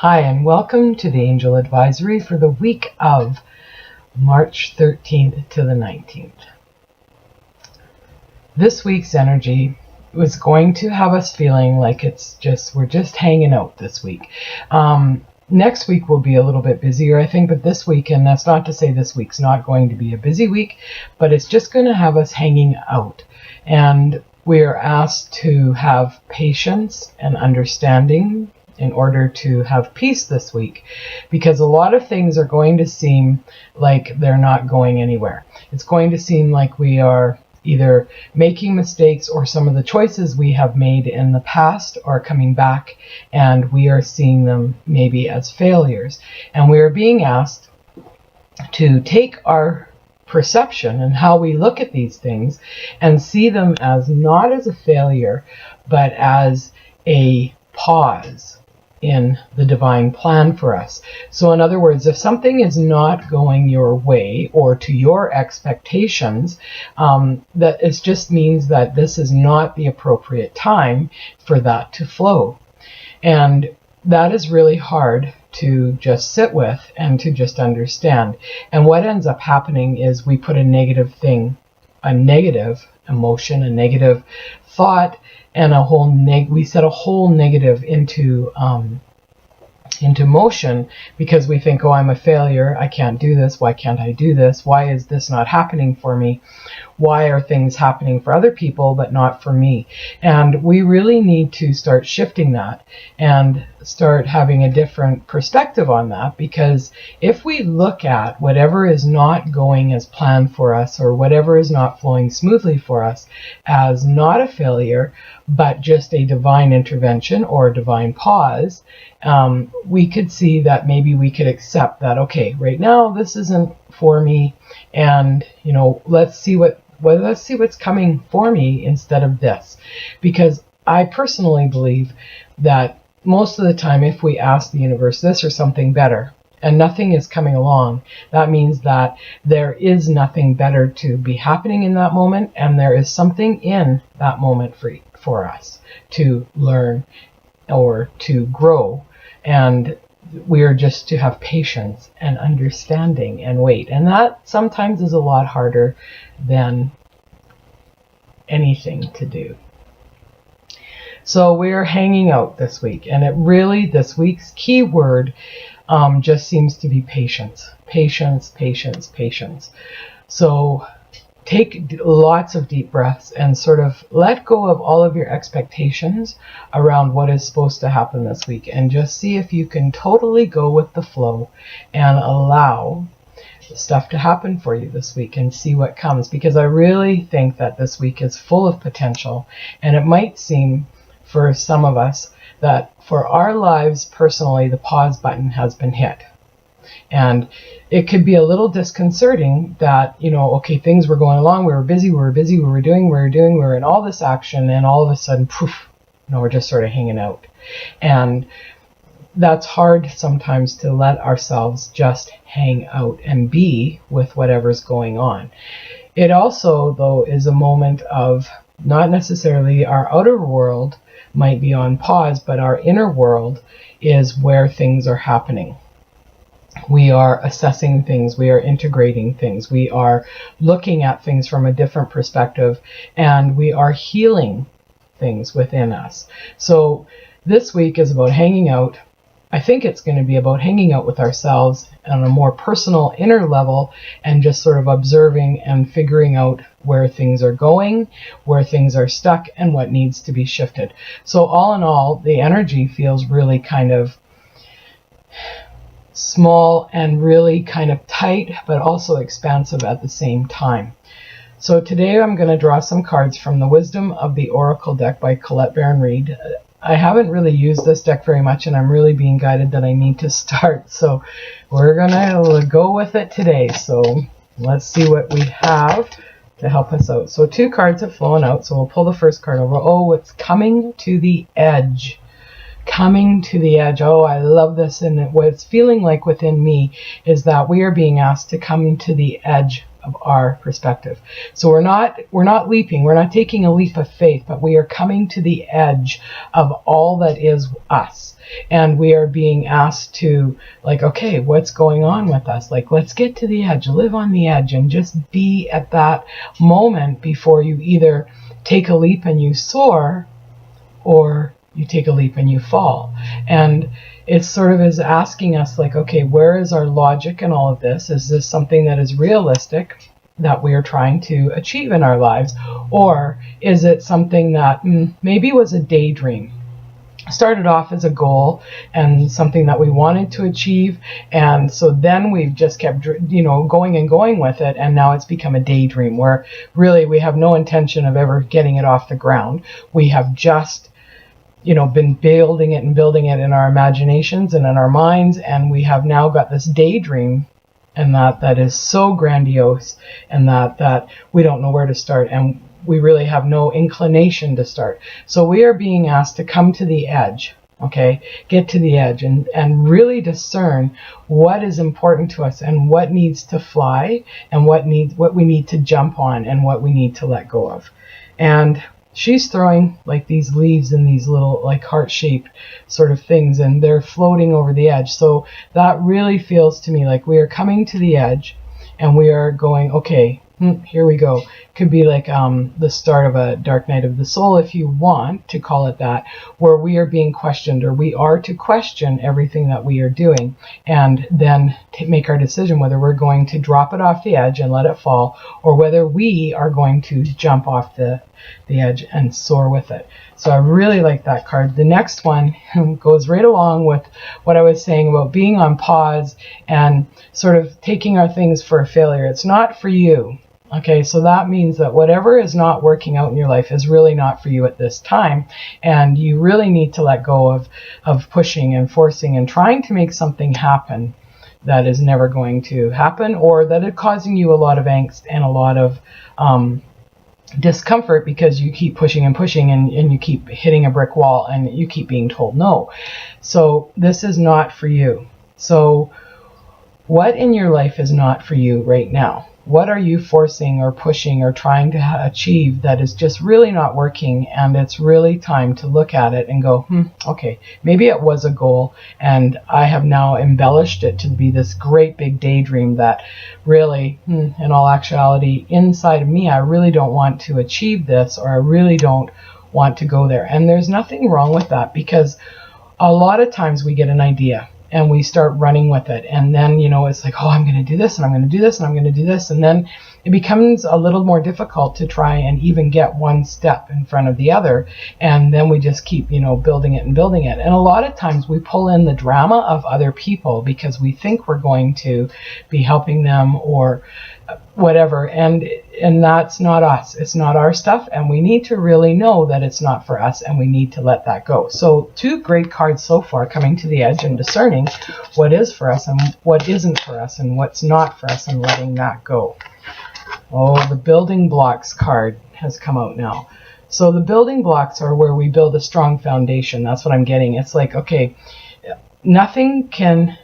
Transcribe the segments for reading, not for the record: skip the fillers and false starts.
Hi, and welcome to the Angel Advisory for the week of March 13th to the 19th. This week's energy was going to have us feeling like we're just hanging out this week. Next week will be a little bit busier, I think, but this week, and that's not to say this week's not going to be a busy week, but it's just going to have us hanging out. And we are asked to have patience and understanding in order to have peace this week, because a lot of things are going to seem like they're not going anywhere. It's going to seem like we are either making mistakes, or some of the choices we have made in the past are coming back and we are seeing them maybe as failures. And we are being asked to take our perception and how we look at these things and see them as not as a failure, but as a pause in the divine plan for us. So in other words, if something is not going your way or to your expectations, that it just means that this is not the appropriate time for that to flow. And that is really hard to just sit with and to just understand. And what ends up happening is we put a negative emotion, a negative thought, and we set a whole negative into motion, because we think, oh, I'm a failure, I can't do this, why can't I do this, why is this not happening for me, why are things happening for other people but not for me? And we really need to start shifting that and start having a different perspective on that, because if we look at whatever is not going as planned for us, or whatever is not flowing smoothly for us, as not a failure but just a divine intervention or a divine pause, we could see that maybe we could accept that, okay, right now this isn't for me, and let's see what's coming for me instead of this. Because I personally believe that most of the time, if we ask the universe this or something better, and nothing is coming along, that means that there is nothing better to be happening in that moment, and there is something in that moment for us to learn or to grow. And we are just to have patience and understanding and wait. And that sometimes is a lot harder than anything to do. So we're hanging out this week, and this week's key word just seems to be patience. Patience, patience, patience. So take lots of deep breaths and sort of let go of all of your expectations around what is supposed to happen this week, and just see if you can totally go with the flow and allow stuff to happen for you this week and see what comes. Because I really think that this week is full of potential, and it might seem for some of us that for our lives personally, the pause button has been hit. And it could be a little disconcerting that, okay, things were going along, we were busy, we were in all this action, and all of a sudden, poof, we're just sort of hanging out. And that's hard sometimes, to let ourselves just hang out and be with whatever's going on. It also, though, is a moment of not necessarily our outer world might be on pause, but our inner world is where things are happening. We are assessing things, we are integrating things, we are looking at things from a different perspective, and we are healing things within us. So this week is about hanging out. I think it's going to be about hanging out with ourselves on a more personal inner level, and just sort of observing and figuring out where things are going, where things are stuck, and what needs to be shifted. So all in all, the energy feels really kind of small and really kind of tight, but also expansive at the same time. So today I'm going to draw some cards from the Wisdom of the Oracle deck by Colette Baron-Reid. I haven't really used this deck very much, and I'm really being guided that I need to start. So we're going to go with it today. So let's see what we have to help us out. So 2 cards have flown out, so we'll pull the first card over. Oh, it's coming to the edge. Coming to the edge. Oh, I love this. And what it's feeling like within me is that we are being asked to come to the edge of our perspective. So we're not leaping, we're not taking a leap of faith, but we are coming to the edge of all that is us. And we are being asked to, like, okay, what's going on with us? Like, let's get to the edge, live on the edge, and just be at that moment before you either take a leap and you soar, or you take a leap and you fall. And it sort of is asking us, like, okay, where is our logic in all of this? Is this something that is realistic that we are trying to achieve in our lives? Or is it something that maybe was a daydream? Started off as a goal and something that we wanted to achieve, and so then we've just kept going and going with it, and now it's become a daydream where really we have no intention of ever getting it off the ground. We have just been building it in our imaginations and in our minds, and we have now got this daydream, and that is so grandiose, and that we don't know where to start, and we really have no inclination to start. So we are being asked to come to the edge, okay? Get to the edge and really discern what is important to us and what needs to fly and what we need to jump on and what we need to let go of. And she's throwing like these leaves in these little like heart-shaped sort of things, and they're floating over the edge. So that really feels to me like we are coming to the edge and we are going, okay, here we go. Could be like the start of a dark night of the soul, if you want to call it that, where we are being questioned, or we are to question everything that we are doing, and then make our decision whether we're going to drop it off the edge and let it fall, or whether we are going to jump off the edge and soar with it. So I really like that card. The next one goes right along with what I was saying about being on pause and sort of taking our things for a failure. It's not for you. Okay, so that means that whatever is not working out in your life is really not for you at this time, and you really need to let go of pushing and forcing and trying to make something happen that is never going to happen, or that is causing you a lot of angst and a lot of discomfort because you keep pushing and pushing and you keep hitting a brick wall and you keep being told no. So this is not for you. So what in your life is not for you right now? What are you forcing or pushing or trying to achieve that is just really not working, and it's really time to look at it and go, okay, maybe it was a goal and I have now embellished it to be this great big daydream that really, in all actuality, inside of me, I really don't want to achieve this, or I really don't want to go there. And there's nothing wrong with that, because a lot of times we get an idea and we start running with it, and then it's like, oh, I'm going to do this and I'm going to do this and I'm going to do this, and then it becomes a little more difficult to try and even get one step in front of the other, and then we just keep building it and building it. And a lot of times we pull in the drama of other people because we think we're going to be helping them or whatever, and that's not us. It's not our stuff, and we need to really know that it's not for us, and we need to let that go. So 2 great cards so far, coming to the edge and discerning what is for us and what isn't for us and what's not for us, and letting that go. Oh, the building blocks card has come out now. So the building blocks are where we build a strong foundation. That's what I'm getting. It's like, okay, nothing can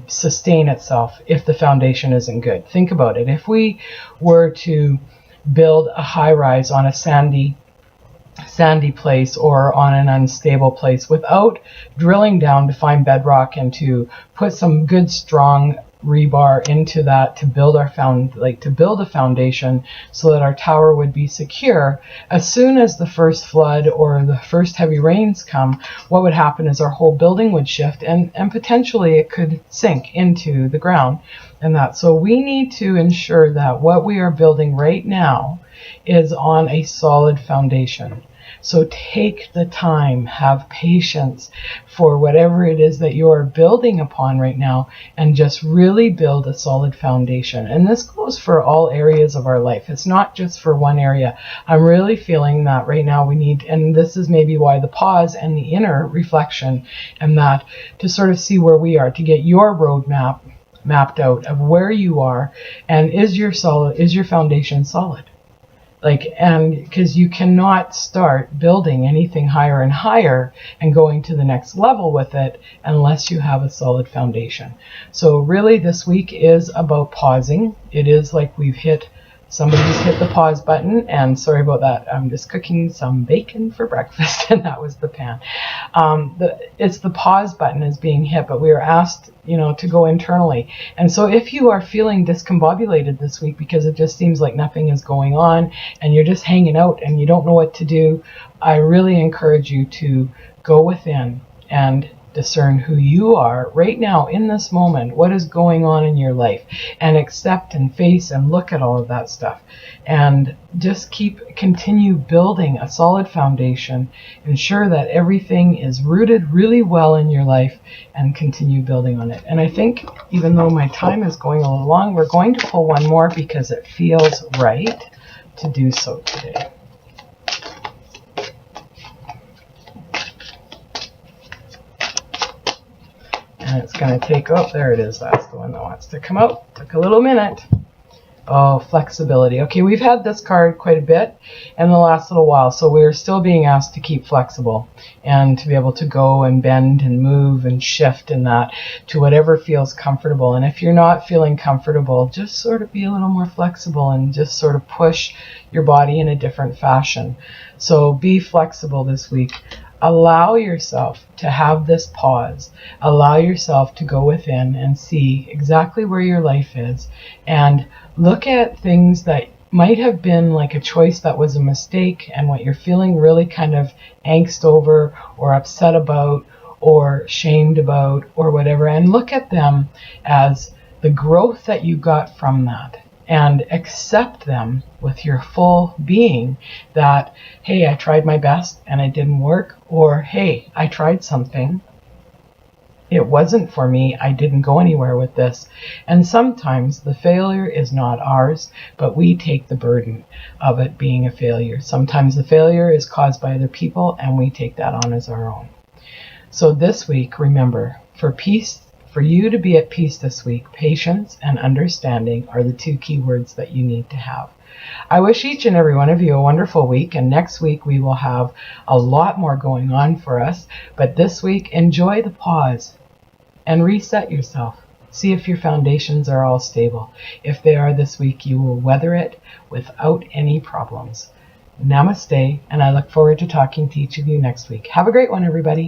sustain itself if the foundation isn't good. Think about it. If we were to build a high rise on a sandy place or on an unstable place without drilling down to find bedrock and to put some good strong rebar into that to build a foundation so that our tower would be secure, as soon as the first flood or the first heavy rains come, what would happen is our whole building would shift, and potentially it could sink into the ground. So we need to ensure that what we are building right now is on a solid foundation. So take the time, have patience for whatever it is that you are building upon right now, and just really build a solid foundation. And this goes for all areas of our life. It's not just for one area. I'm really feeling that right now we need, and this is maybe why the pause and the inner reflection, and that to sort of see where we are, to get your roadmap mapped out of where you are, and is your foundation solid? And because you cannot start building anything higher and higher and going to the next level with it unless you have a solid foundation. So really this week is about pausing. It is like somebody's hit the pause button, and sorry about that. I'm just cooking some bacon for breakfast, and that was the pan. It's the pause button is being hit, but we are asked, to go internally. And so if you are feeling discombobulated this week because it just seems like nothing is going on and you're just hanging out and you don't know what to do, I really encourage you to go within and discern who you are right now in this moment, what is going on in your life, and accept and face and look at all of that stuff, and just continue building a solid foundation. Ensure that everything is rooted really well in your life and continue building on it. And I think even though my time is going a little long, we're going to pull one more because it feels right to do so today. And it's going to take, there it is. That's the one that wants to come out. Took a little minute. Oh, flexibility. Okay, we've had this card quite a bit in the last little while, so we're still being asked to keep flexible and to be able to go and bend and move and shift in that to whatever feels comfortable. And if you're not feeling comfortable, just sort of be a little more flexible and just sort of push your body in a different fashion. So be flexible this week. Allow yourself to have this pause. Allow yourself to go within and see exactly where your life is, and look at things that might have been like a choice that was a mistake and what you're feeling really kind of angst over or upset about or shamed about or whatever, and look at them as the growth that you got from that. And accept them with your full being that, hey, I tried my best and it didn't work, or hey, I tried something. It wasn't for me. I didn't go anywhere with this. And sometimes the failure is not ours, but we take the burden of it being a failure. Sometimes the failure is caused by other people and we take that on as our own. So this week, remember, for you to be at peace this week, patience and understanding are the two key words that you need to have. I wish each and every one of you a wonderful week, and next week we will have a lot more going on for us. But this week, enjoy the pause and reset yourself. See if your foundations are all stable. If they are this week, you will weather it without any problems. Namaste, and I look forward to talking to each of you next week. Have a great one, everybody.